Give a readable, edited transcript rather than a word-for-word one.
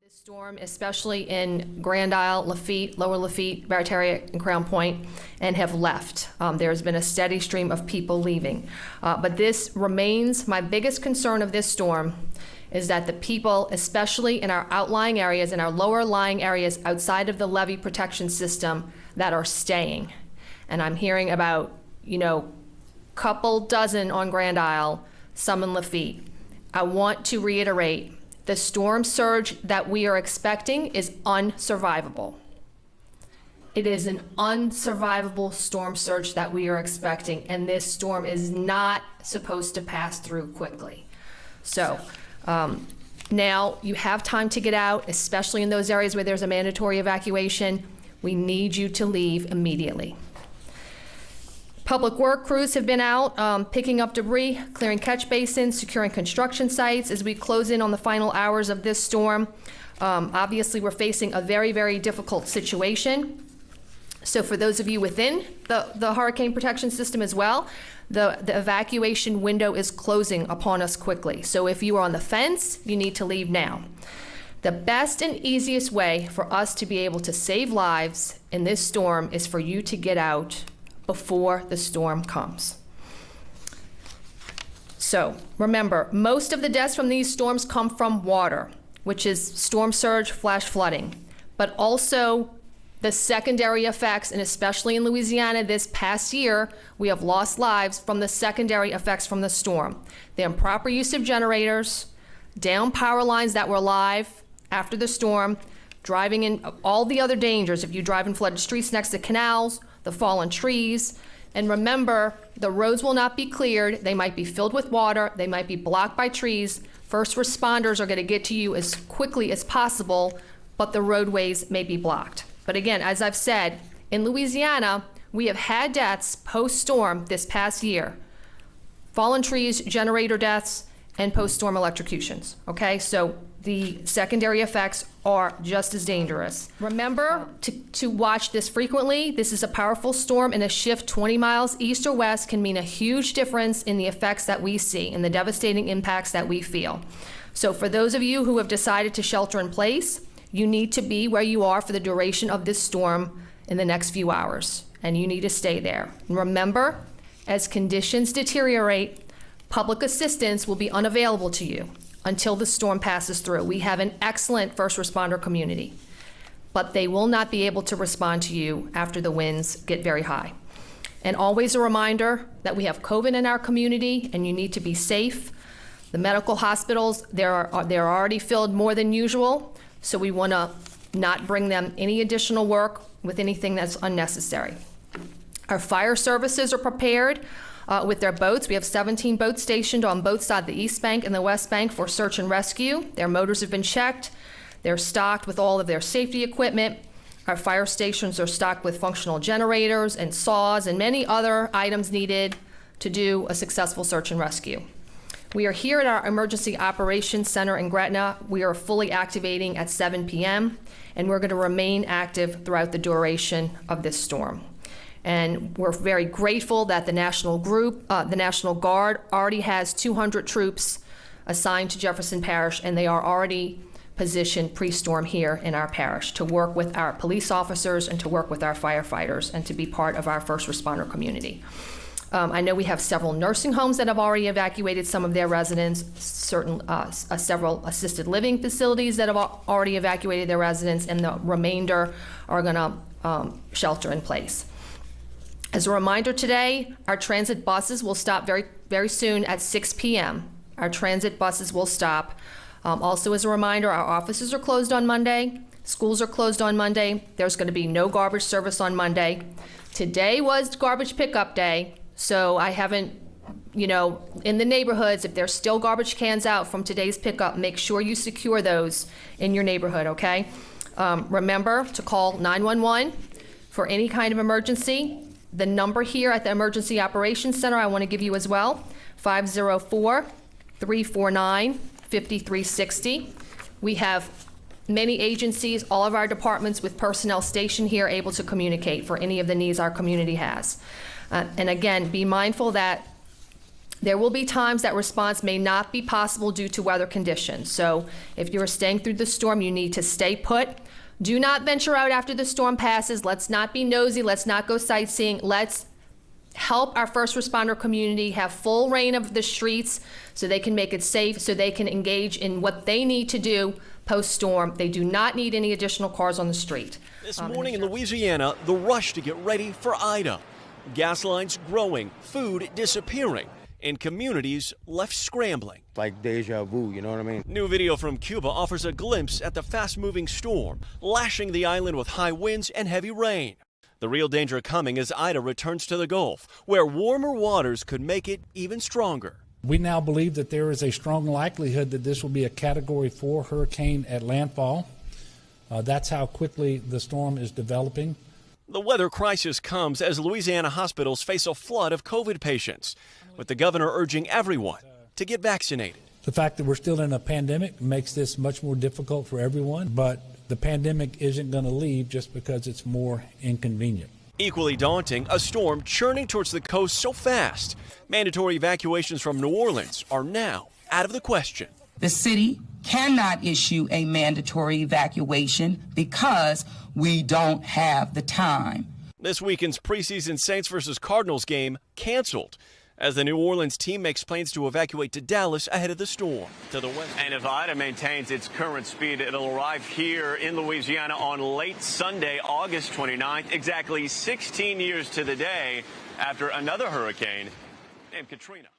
This storm, especially in Grand Isle, Lafitte, Lower Lafitte, Barataria, and Crown Point, and have left. There's been a steady stream of people leaving. But this remains my biggest concern of this storm, is that the people, especially in our outlying areas, in our lower lying areas outside of the levee protection system, that are staying. And I'm hearing about, couple dozen on Grand Isle, some in Lafitte. I want to reiterate, the storm surge that we are expecting is unsurvivable. It is an unsurvivable storm surge that we are expecting, and this storm is not supposed to pass through quickly. So now you have time to get out, especially in those areas where there's a mandatory evacuation. We need you to leave immediately. Public work crews have been out picking up debris, clearing catch basins, securing construction sites as we close in on the final hours of this storm. Obviously, we're facing a very, very difficult situation. So for those of you within the hurricane protection system as well, the evacuation window is closing upon us quickly. So if you are on the fence, you need to leave now. The best and easiest way for us to be able to save lives in this storm is for you to get out before the storm comes. So remember, most of the deaths from these storms come from water, which is storm surge, flash flooding, but also the secondary effects, and especially in Louisiana this past year, we have lost lives from the secondary effects from the storm. The improper use of generators, down power lines that were live after the storm, driving in all the other dangers if you drive in flooded streets next to canals, the fallen trees. And remember, the roads will not be cleared. They might be filled with water. They might be blocked by trees. First responders are going to get to you as quickly as possible, but the roadways may be blocked. But again, as I've said, in Louisiana, we have had deaths post-storm this past year. Fallen trees, generator deaths, and post-storm electrocutions, okay? So the secondary effects are just as dangerous. Remember to watch this frequently. This is a powerful storm, and a shift 20 miles east or west can mean a huge difference in the effects that we see and the devastating impacts that we feel. So for those of you who have decided to shelter in place, you need to be where you are for the duration of this storm in the next few hours, and you need to stay there. And remember, as conditions deteriorate, public assistance will be unavailable to you until the storm passes through. We have an excellent first responder community, but they will not be able to respond to you after the winds get very high. And always a reminder that we have COVID in our community, and you need to be safe. The medical hospitals, they're already filled more than usual, so we want to not bring them any additional work with anything that's unnecessary. Our fire services are prepared with their boats. We have 17 boats stationed on both sides of the East Bank and the West Bank for search and rescue. Their motors have been checked. They're stocked with all of their safety equipment. Our fire stations are stocked with functional generators and saws and many other items needed to do a successful search and rescue. We are here at our Emergency Operations Center in Gretna. We are fully activating at 7 p.m., and we're going to remain active throughout the duration of this storm. And we're very grateful that the National Guard already has 200 troops assigned to Jefferson Parish, and they are already positioned pre-storm here in our parish to work with our police officers and to work with our firefighters and to be part of our first responder community. I know we have several nursing homes that have already evacuated some of their residents, several assisted living facilities that have already evacuated their residents, and the remainder are going to shelter in place. As a reminder today, our transit buses will stop very, very soon at 6 p.m. Our transit buses will stop. Also as a reminder, our offices are closed on Monday. Schools are closed on Monday. There's going to be no garbage service on Monday. Today was garbage pickup day, so I haven't, in the neighborhoods, if there's still garbage cans out from today's pickup, make sure you secure those in your neighborhood, okay? Remember to call 911 for any kind of emergency. The number here at the Emergency Operations Center I want to give you as well, 504-349-5360. We have many agencies, all of our departments with personnel stationed here able to communicate for any of the needs our community has. And again, be mindful that There will be times that response may not be possible due to weather conditions. So if you are staying through the storm, you need to stay put. Do not venture out after the storm passes. Let's not be nosy. Let's not go sightseeing. Let's help our first responder community have full reign of the streets so they can make it safe, so they can engage in what they need to do post-storm. They do not need any additional cars on the street. This morning in Louisiana, the rush to get ready for Ida. Gas lines growing, food disappearing, and communities left scrambling. Like deja vu, you know what I mean? New video from Cuba offers a glimpse at the fast-moving storm, lashing the island with high winds and heavy rain. The real danger coming as Ida returns to the Gulf, where warmer waters could make it even stronger. We now believe that there is a strong likelihood that this will be a Category 4 hurricane at landfall. That's how quickly the storm is developing. The weather crisis comes as Louisiana hospitals face a flood of COVID patients, with the governor urging everyone to get vaccinated. The fact that we're still in a pandemic makes this much more difficult for everyone, but the pandemic isn't going to leave just because it's more inconvenient. Equally daunting, a storm churning towards the coast so fast. Mandatory evacuations from New Orleans are now out of the question. The city cannot issue a mandatory evacuation because we don't have the time. This weekend's preseason Saints versus Cardinals game canceled as the New Orleans team makes plans to evacuate to Dallas ahead of the storm to the west. And if Ida maintains its current speed, it'll arrive here in Louisiana on late Sunday, August 29th, exactly 16 years to the day after another hurricane named Katrina.